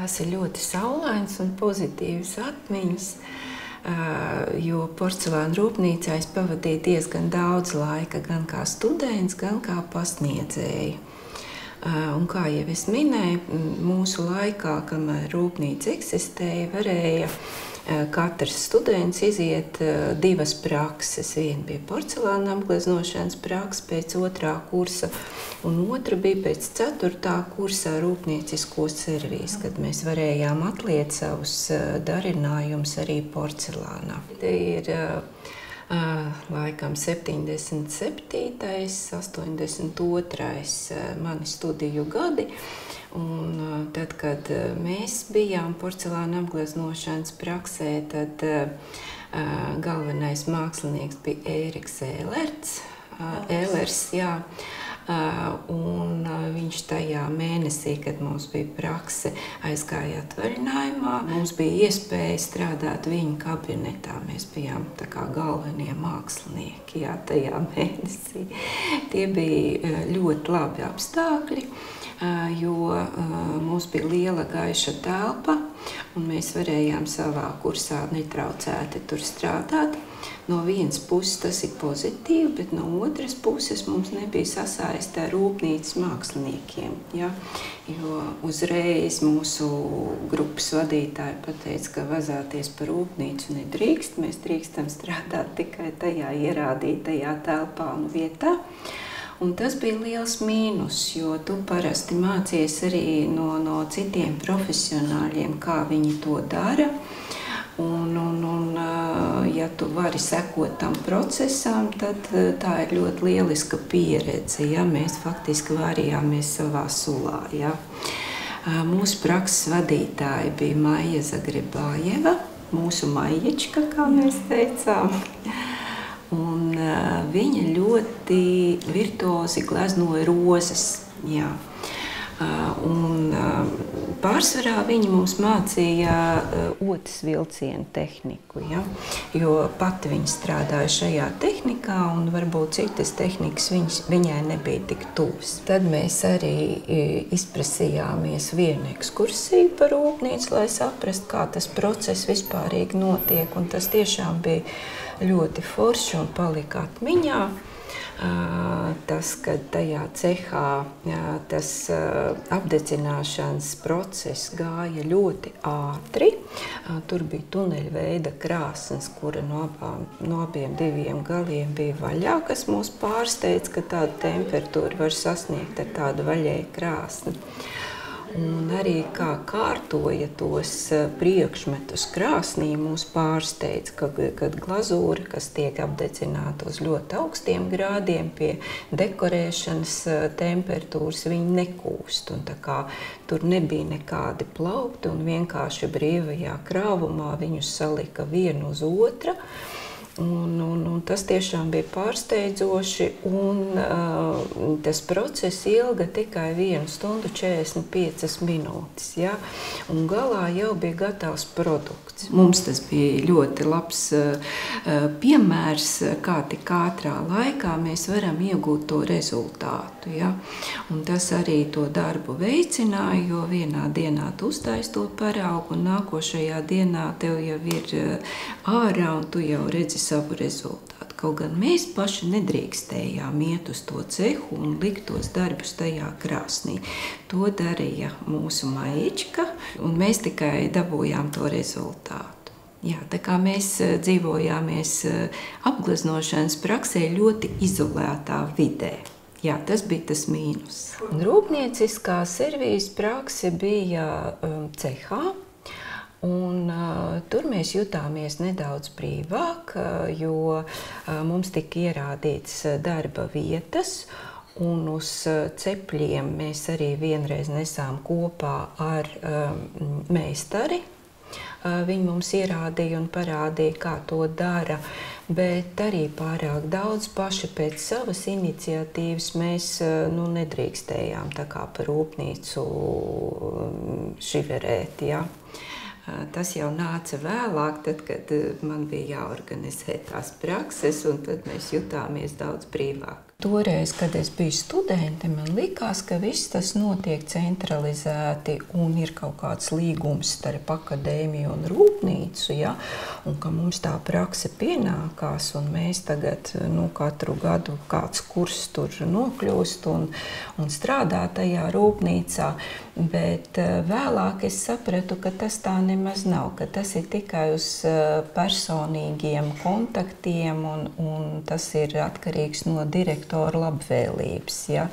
Tās ir ļoti saulainas un pozitīvas atmiņas, jo porcelāna rūpnīcā es pavadīju diezgan daudz laika, gan kā students, gan kā pasniedzēja. Un kā jau es minēju, mūsu laikā, kamēr rūpnīca eksistēja, varēja katrs students iziet divas prakses. Viena bija porcelāna apgleznošanas prakse pēc 2. kursa, un otra bija pēc 4. kursā rūpniecisko servīzi, kad mēs varējām atliet savus darinājumus arī porcelānā. Te ir laikam 77., 82. mani studiju gadi. Un tad, kad mēs bijām porcelāna apgleznošanas praksē, tad galvenais mākslinieks bija Ēriks Ēlers, jā. Un viņš tajā mēnesī, kad mums bija prakse, aizgāja atvaļinājumā. Mums bija iespēja strādāt viņa kabinetā. Mēs bijām tā kā galvenie mākslinieki, jā, tajā mēnesī. Tie bija ļoti labi apstākļi, jo mums bija liela gaiša telpa, un mēs varējām savā kursā netraucēti tur strādāt. No vienas puses tas ir pozitīvi, bet no otras puses mums nebija sasaiste ar rūpnīcas māksliniekiem. Ja? Jo uzreiz mūsu grupas vadītāji pateica, ka vazāties par rūpnīcu nedrīkst. Mēs drīkstam strādāt tikai tajā ierādītajā telpā un vietā. Un tas bija liels mīnus, jo tu parasti mācies arī no citiem profesionāļiem, kā viņi to dara. Ja tu vari sekot tam procesam, tad tā ir ļoti lieliska pieredze. Ja? Mēs faktiski varījāmies savā sulā. Ja? Mūsu prakses vadītāja bija Maija Zagrebājeva, mūsu Maijička, kā mēs teicām. Un viņa ļoti virtuozi gleznoja rozes. Jā. Un pārsvarā viņa mums mācīja otas vilcienu tehniku, ja? Jo pati viņa strādāja šajā tehnikā, un varbūt citas tehnikas viņai nebija tik tuvas. Tad mēs arī izprasījāmies vienu ekskursiju par rūpnīcu, lai saprastu, kā tas process vispārīgi notiek, un tas tiešām bija ļoti forši un palika atmiņā. Tas, kad tajā cehā tas apdedzināšanas process gāja ļoti ātri. Tur bija tuneļa veida krāsnes, kura no abiem diviem galiem bija vaļā, kas mūs pārsteidz, ka tādu temperatūru var sasniegt ar tādu vaļēju krāsni. Un arī kā kārtoja tos priekšmetus krāsnī, mūs pārsteidz, kad glazūra, kas tiek apdedzināta uz ļoti augstiem grādiem pie dekorēšanas temperatūras, viņi nekūst. Un tā kā tur nebija nekādi plaukti un vienkārši brīvajā krāvumā viņus salika vienu uz otra. Un tas tiešām bija pārsteidzoši, un tas process ilga tikai 1 stundu 45 minūtes. Ja? Un galā jau bija gatavs produkts. Mums tas bija ļoti labs piemērs, kā tik ātrā laikā mēs varam iegūt to rezultātu. Ja? Un tas arī to darbu veicināja, jo vienā dienā tu uztaisi to paraugu, un nākošajā dienā tev jau ir ārā, un tu jau redzi savu rezultātu. Kaut gan mēs paši nedrīkstējām iet uz to cehu un likt tos darbus tajā krāsnī. To darīja mūsu Maijička, un mēs tikai dabūjām to rezultātu. Jā, tā kā mēs dzīvojāmies apgleznošanas praksē ļoti izolētā vidē. Jā, tas bija tas mīnus. Rūpnieciskā servīzes prakse bija cehā. Un tur mēs jutāmies nedaudz brīvāk, jo mums tika ierādīts darba vietas, un uz cepļiem mēs arī vienreiz nesām kopā ar meistari. Viņi mums ierādīja un parādīja, kā to dara, bet arī pārāk daudz paši pēc savas iniciatīvas mēs nedrīkstējām tā kā par rūpnīcu šiverēt, ja. Tas jau nāca vēlāk, tad, kad man bija jāorganizē tās prakses, un tad mēs jutāmies daudz brīvāk. Toreiz, kad es biju studente, man likās, ka viss tas notiek centralizēti un ir kaut kāds līgums starp akadēmiju un rūpnīcu, ja? Un ka mums tā prakse pienākās, un mēs tagad katru gadu kāds kurs tur nokļūst un strādā tajā rūpnīcā. Bet vēlāk es sapratu, ka tas tā nemaz nav, ka tas ir tikai uz personīgiem kontaktiem un tas ir atkarīgs no direktora labvēlības. Ja?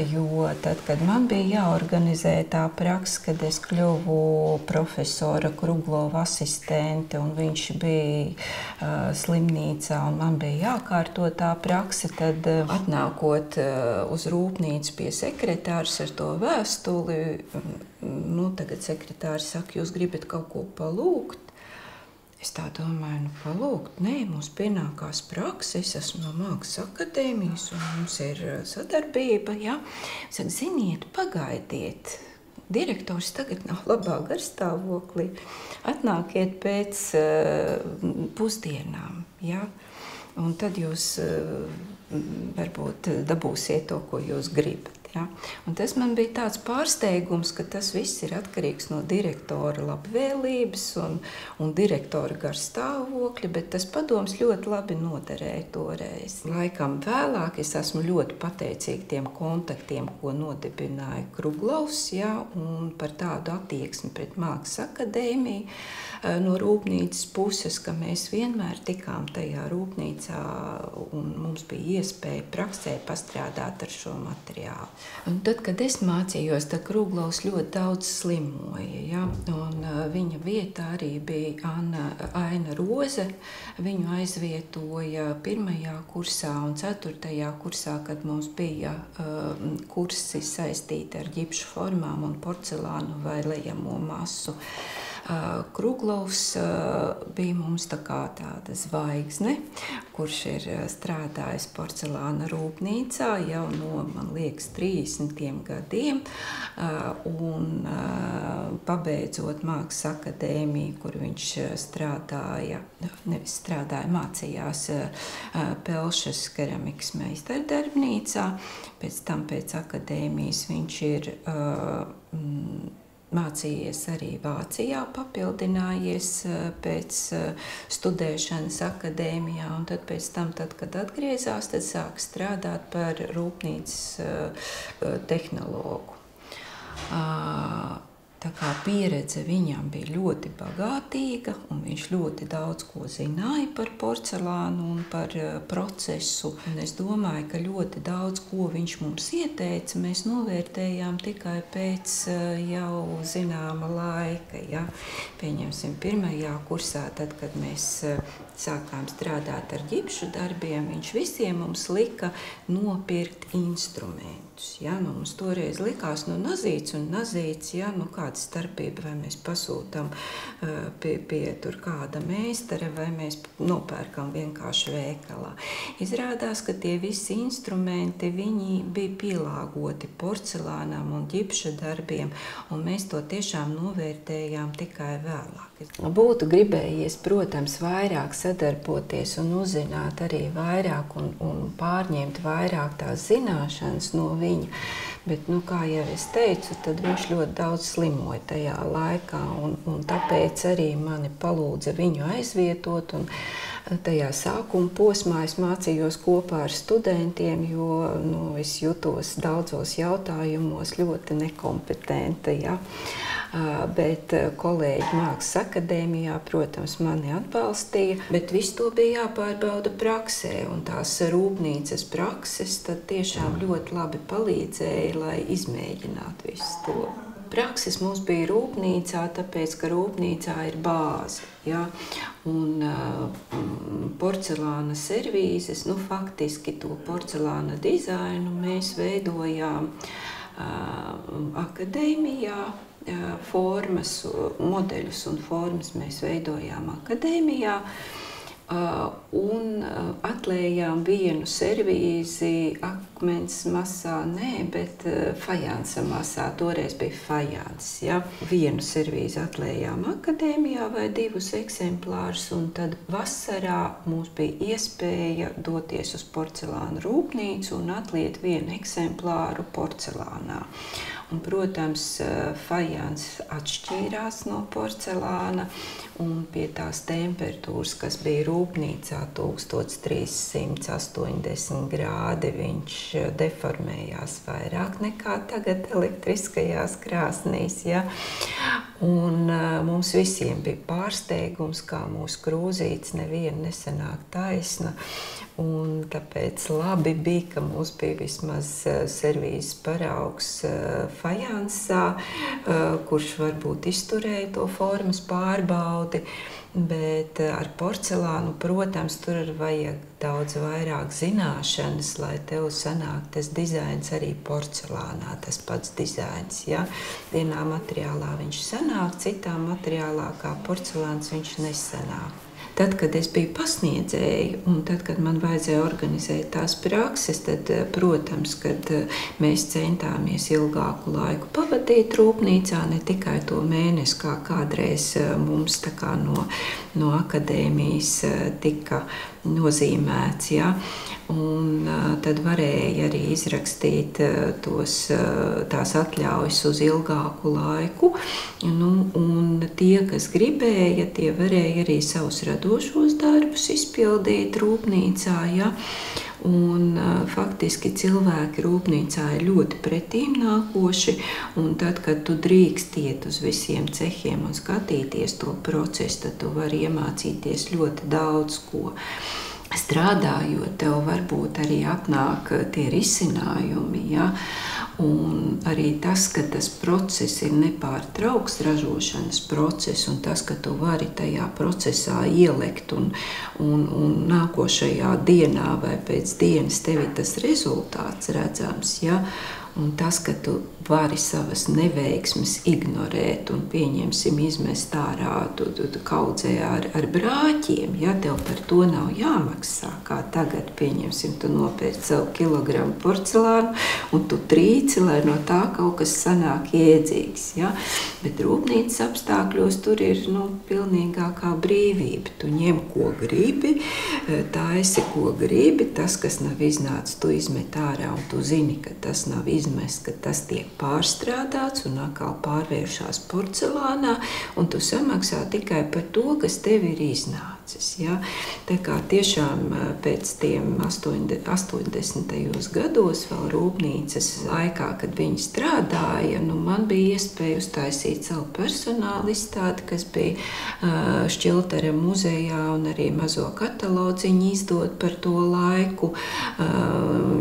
Jo tad, kad man bija jāorganizē tā praksa, kad es kļuvu profesora Kruglova asistente un viņš bija slimnīcā un man bija jākārto tā praksa, tad atnākot uz rūpnīcu pie sekretārs ar to vēstuli, tagad sekretārs saka, jūs gribat kaut ko palūgt? Es tā domāju, palūgt, nē, mums pienākās praksa, es esmu no Mākslas akadēmijas un mums ir sadarbība, ja. Saka, ziniet, pagaidiet, direktors tagad nav labā garstāvoklī, atnākiet pēc pusdienām, ja. Un tad jūs varbūt dabūsiet to, ko jūs gribat. Ja? Un tas man bija tāds pārsteigums, ka tas viss ir atkarīgs no direktora labvēlības un direktora garstāvokļa, bet tas padoms ļoti labi noderēja toreiz. Laikam vēlāk es esmu ļoti pateicīga tiem kontaktiem, ko nodibināja Kruglovs, ja? Un par tādu attieksmi pret Mākslas akadēmiju no rūpnīcas puses, ka mēs vienmēr tikām tajā rūpnīcā un mums bija iespēja praksē pastrādāt ar šo materiālu. Un tad, kad es mācījos, tad Kruglovs ļoti daudz slimoja, ja? Un viņa vietā arī bija Aina Roze. Viņu aizvietoja 1. kursā un 4. kursā, kad mums bija kursi saistīti ar ģipšu formām un porcelānu vai lejamo masu. Kruglovs bija mums tāda zvaigzne, kurš ir strādājis porcelāna rūpnīcā jau no, man liekas, 30 gadiem, un pabeidzot Mākslas akadēmiju, kur viņš mācījās Pelšas keramikas meistardarbnīcā, pēc tam pēc akadēmijas viņš ir mācījies arī Vācijā, papildinājies pēc studēšanas akadēmijā, un tad pēc tam, kad atgriezās, tad sāk strādāt par rūpnīcas tehnologu. Tā kā pieredze viņam bija ļoti bagātīga, un viņš ļoti daudz ko zināja par porcelānu un par procesu. Un es domāju, ka ļoti daudz ko viņš mums ieteica, mēs novērtējām tikai pēc jau zināma laika. Ja? Pieņemsim, 1. kursā, tad, kad mēs sākām strādāt ar ģipšu darbiem, viņš visiem mums lika nopirkt instrumentus. Ja? Mums toreiz likās, nazīts un nazīts, ja? Kāda starpība, vai mēs pasūtam pie tur kāda meistara, vai mēs nopērkam vienkārši veikalā. Izrādās, ka tie visi instrumenti, viņi bija pielāgoti porcelānam un ģipša darbiem, un mēs to tiešām novērtējām tikai vēlāk. Būtu gribējies, protams, vairāk sadarboties un uzzināt arī vairāk un pārņemt vairāk tās zināšanas no viņa. Bet, kā jau es teicu, tad viņš ļoti daudz slimoja tajā laikā, un tāpēc arī mani palūdza viņu aizvietot. Un tajā sākuma posmā es mācījos kopā ar studentiem, jo es jutos daudzos jautājumos ļoti nekompetenta. Ja? Bet kolēģi Mākslas akadēmijā, protams, mani atbalstīja, bet viss to bija jāpārbauda praksē, un tās rūpnīcas prakses tad tiešām ļoti labi palīdzēja, lai izmēģinātu visu to. Prakses mums bija rūpnīcā, tāpēc, ka rūpnīcā ir bāze, ja? Un porcelāna servīzes, faktiski to porcelāna dizainu mēs veidojām akadēmijā. Formas, modeļus un formas mēs veidojām akadēmijā, un atlējām vienu servīzi akmens masā, bet fajansa masā. Toreiz bija fajans, ja. Vienu servīzi atlējām akadēmijā vai 2 eksemplārus, un tad vasarā mums bija iespēja doties uz porcelāna rūpnīcu un atliet vienu eksemplāru porcelānā. Un, protams, fajans atšķīrās no porcelāna, un pie tās temperatūras, kas bija rūpnīcā 1380 grādi, viņš deformējās vairāk nekā tagad elektriskajās krāsnīs. Ja? Un mums visiem bija pārsteigums, kā mūsu krūzītes neviena nesanāk taisna. Un tāpēc labi bija, ka mums bija vismaz servīzes paraugs fajansā, kurš varbūt izturēja to formas pārbaudi, bet ar porcelānu, protams, tur vajag daudz vairāk zināšanas, lai tev sanāk tas dizains arī porcelānā, tas pats dizains. Ja? Vienā materiālā viņš sanāk, citā materiālā kā porcelāns viņš nesanāk. Tad, kad es biju pasniedzēja, un tad, kad man vajadzēja organizēt tās prakses, tad, protams, kad mēs centāmies ilgāku laiku pavadīt rūpnīcā, ne tikai to mēnesi, kā kādreiz mums tā kā no akadēmijas tika nozīmēts, ja? Un tad varēja arī izrakstīt tās atļaujas uz ilgāku laiku, un tie, kas gribēja, tie varēja arī savus radošos darbus izpildīt rūpnīcā, ja? Un faktiski cilvēki rūpnīcā ir ļoti pretīmnākoši, un tad, kad tu drīkst iet uz visiem cehiem un skatīties to procesu, tad tu vari iemācīties ļoti daudz ko. Strādājot, tev varbūt arī atnāk tie risinājumi, ja? Un arī tas, ka tas process ir nepārtrauks ražošanas process, un tas, ka tu vari tajā procesā ielekt un nākošajā dienā vai pēc dienas tev ir tas rezultāts redzams, ja? Un tas, ka tu vari savas neveiksmes ignorēt un, pieņemsim, izmest ārā, tu kaudzē ar brāķiem, ja tev par to nav jāmaksā, kā tagad, pieņemsim, tu nopērc savu kilogramu porcelānu un tu trīci, lai no tā kaut kas sanāk jēdzīgs, ja? Bet rūpnīcas apstākļos tur ir, pilnīgākā brīvība. Tu ņem, ko gribi, taisi, ko gribi, tas, kas nav iznācis, tu izmet ārā, un tu zini, ka tas nav izmest, ka tas tiek pārstrādāts un atkal pārvēršās porcelānā, un tu samaksā tikai par to, kas tev ir iznācis. Ja? Tā kā tiešām pēc tiem 80. gados, vēl rūpnīcas laikā, kad viņi strādāja, man bija iespēja uztaisīt savu personāla izstādi, kas bija Šķiltera muzejā, un arī mazo katalodziņu izdot par to laiku,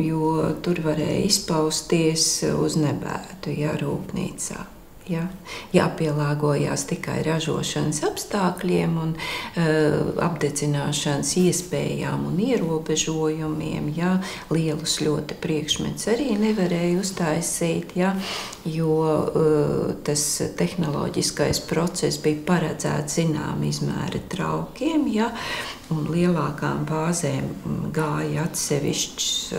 jo tur varēja izpausties uz nebētu, ja, rūpnīcā. Ja? Jāpielāgojās tikai ražošanas apstākļiem un apdedzināšanas iespējām un ierobežojumiem. Ja? Lielus ļoti priekšmetus arī nevarēja uztaisīt, ja? Jo tas tehnoloģiskais process bija paredzēts zinām izmēra traukiem, ja? Un lielākām bāzēm gāja atsevišķs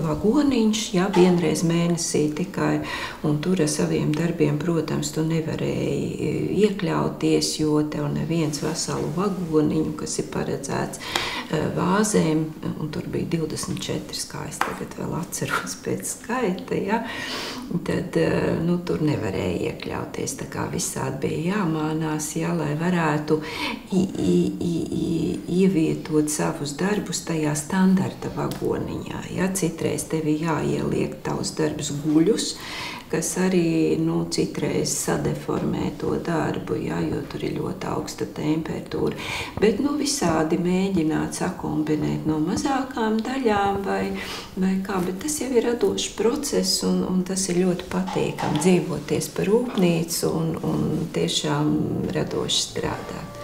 vagoniņš, ja, vienreiz mēnesī tikai, un tur ar saviem darbiem, protams, tu nevarēji iekļauties, jo tev neviens veselu vagoniņu, kas ir paredzēts vāzēm, un tur bija 24, kā es tagad vēl atceros pēc skaita, ja, tad tur nevarēja iekļauties, tā kā visādi bija jāmānās, ja, lai varētu ievietot savus darbus tajā standarta vagoniņā. Ja? Citreiz tevi jāieliek tavus darbus guļus, kas arī citreiz sadeformē to darbu, ja? Jo tur ir ļoti augsta temperatūra. Bet visādi mēģināt sakombinēt no mazākām daļām vai kā, bet tas jau ir radošs process un tas ir ļoti patīkami dzīvoties par rūpnīcu un tiešām radoši strādāt.